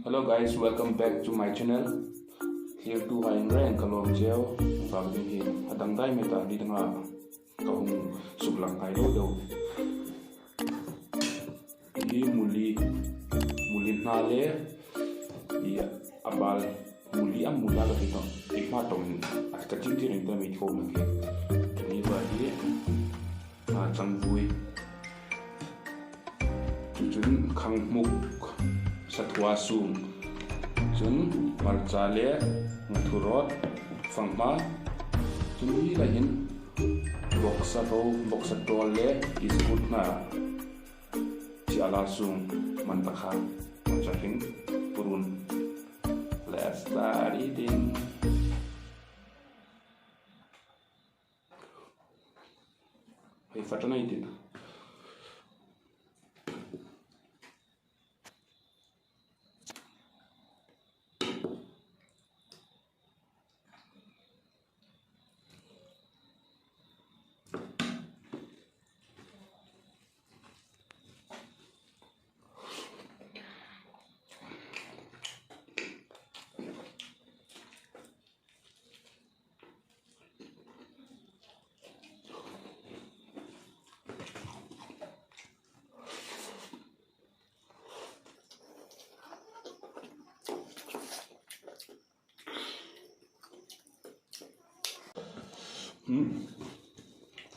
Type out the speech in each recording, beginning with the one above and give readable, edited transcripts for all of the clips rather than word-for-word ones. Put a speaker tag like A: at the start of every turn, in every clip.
A: Hello guys, welcome back to my channel. Here to hain reng kalom jeo fagding hi adang dai meta di tanga kahung sublang kai lo do. Hi muli nale i abal muli am mula ka hito ikma tom at kaching tiring ta mi ko maki. Ni ba hi na chang vui. Chun khang muk satwa sum chun marchale muthurot fangma chun hi la hin boxa tole iskut na chi ala sum mantakha chaking purun. Let's start eating. Hey, fatana eating.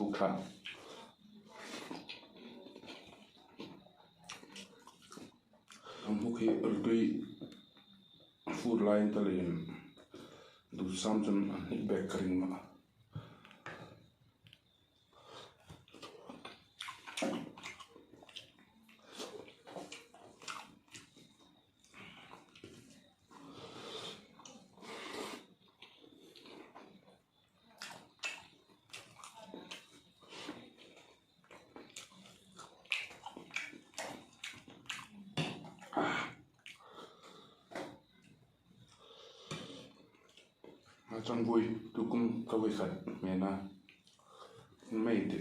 A: Bukan. Mukhi erdui food line talin du samson bakery ma. Chẳng vui tôi cũng có với khẩn mẹ na mày thì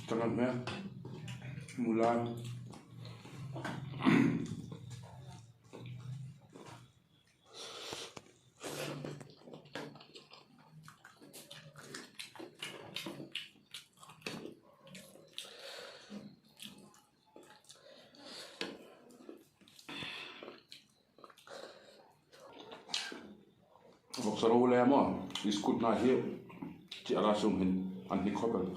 A: chẳng mẹ mula vok saro le mo iskut na hi chi ala sum hin an hi khopel.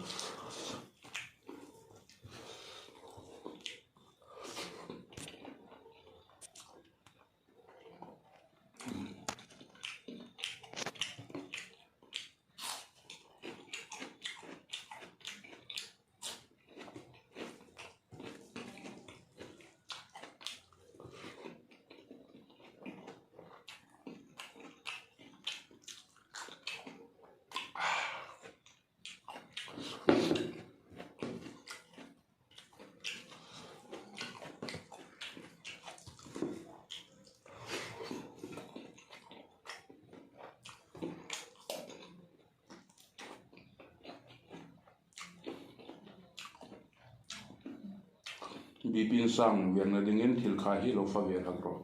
A: Bibin sang yang na dingin til khahi lo fa ver agro.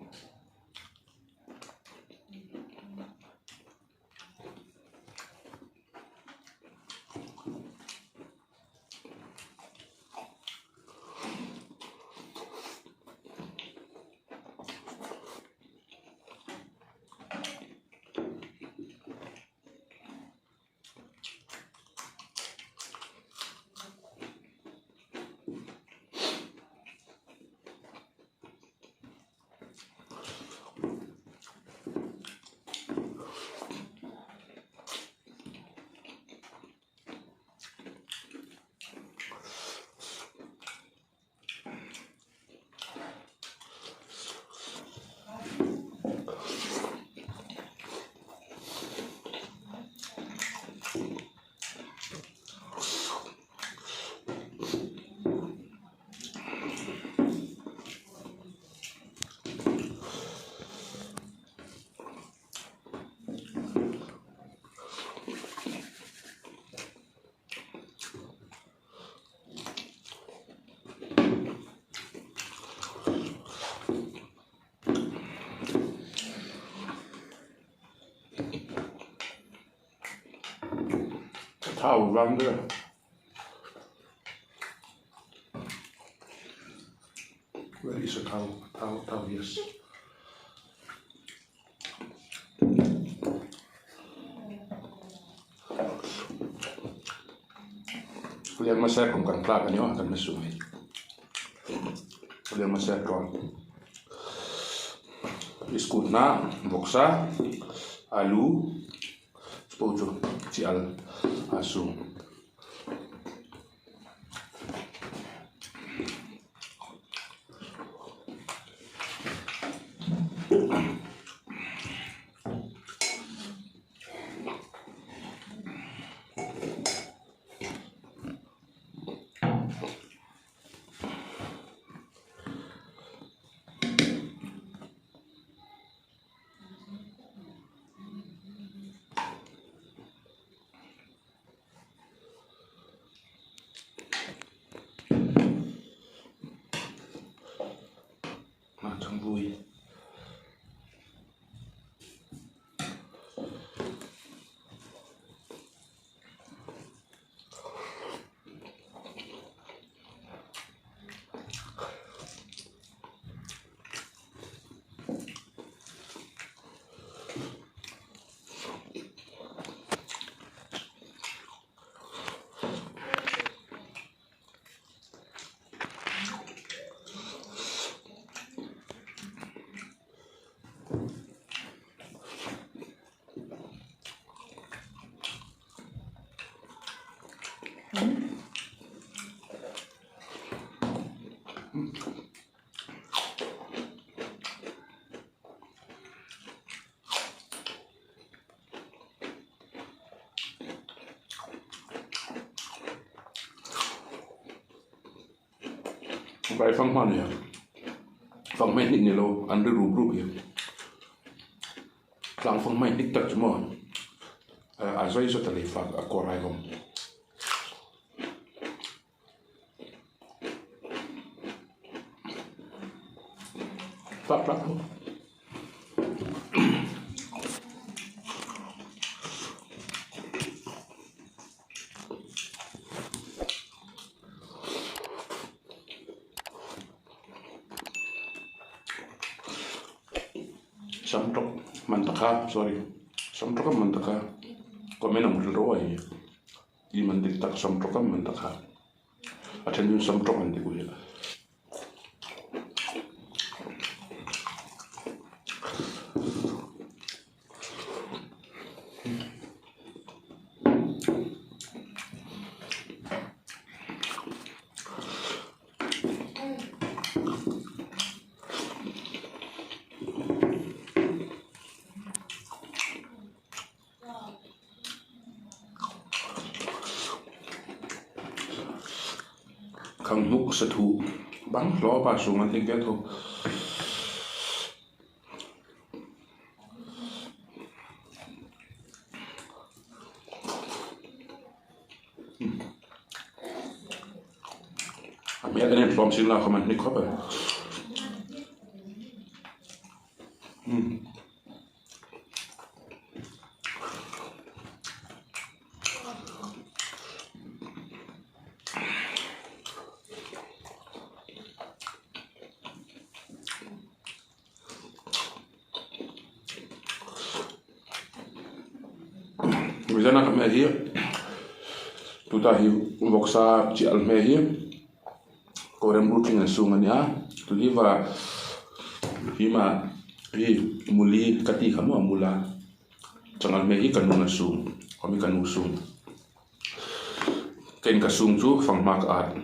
A: Thao vang nữa. Where is a cow? Thao, yes. Liang masak kung kan klak anyo akan masumay. Liang masak kon. Biskut na, boksa, alu, spojo, cial, asu. Macam vui. Vai phăng hoa này, phăng men định này lâu, ăn được rùm rùm vậy. Lang phăng men định tật chứ mà, à dây cho tali phăng à qua rai không. Phát lắm không. Samtrok mantaka, sorry. Samtrok mantaka. Kau menang berdoai. Di mandik tak samtrok mantaka. Ada yang samtrok mandik gue. Kang muk setu bang lo pa sungan tiga tu. Ami ada ni pom sila kaman ni kau apa? Bisa nak mehi, tu tahi boksa cial mehi, korem buking sungan ya, tu liva hima hi muli kati kamu amula, jangan mehi kanu nasung, kami kanu sung, kain kasung tu fang mak at.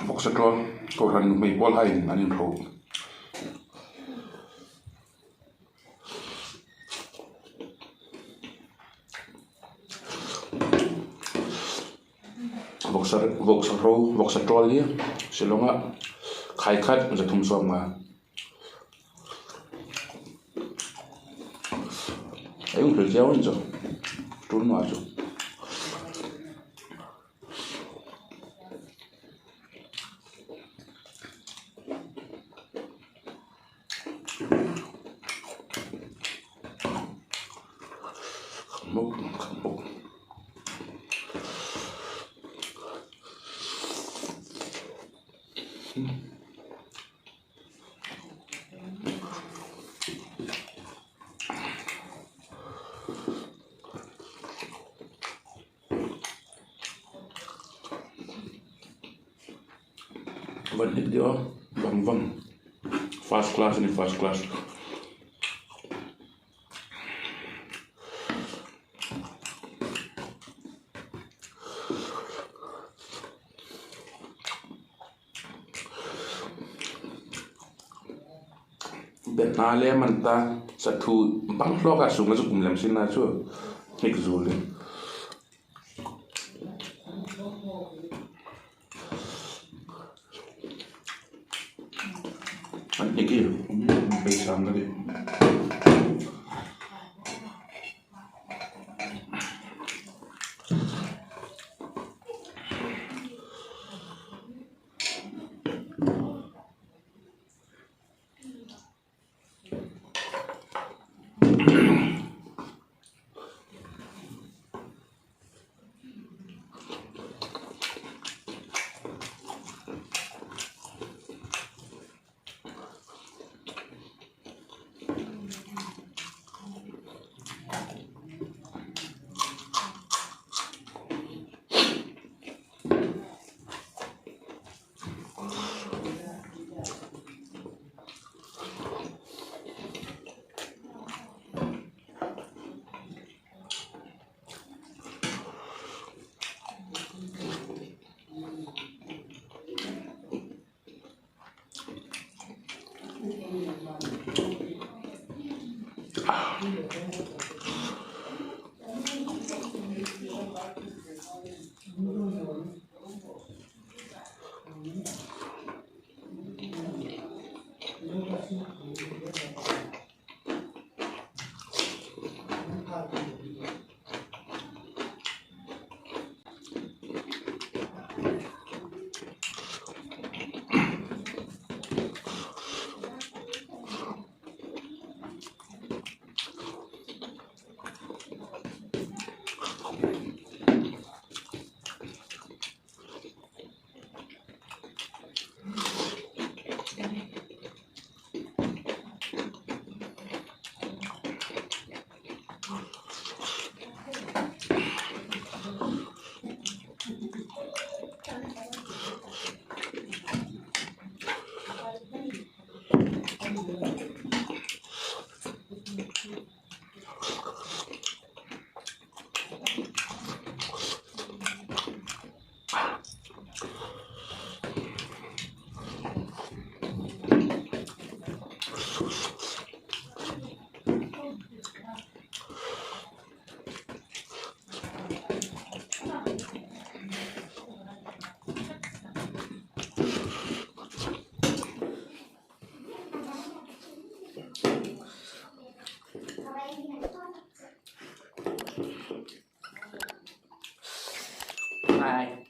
A: Boksa tol koran may bol hain anin ro. Vauxhall Shillonga Kai Kat the Tumsonga. I don't know if you don't know. What did you do? First class in first class. Benale manta satu bang floka sunga su kumlem sina su exuli. Iki besang tadi.
B: Hi.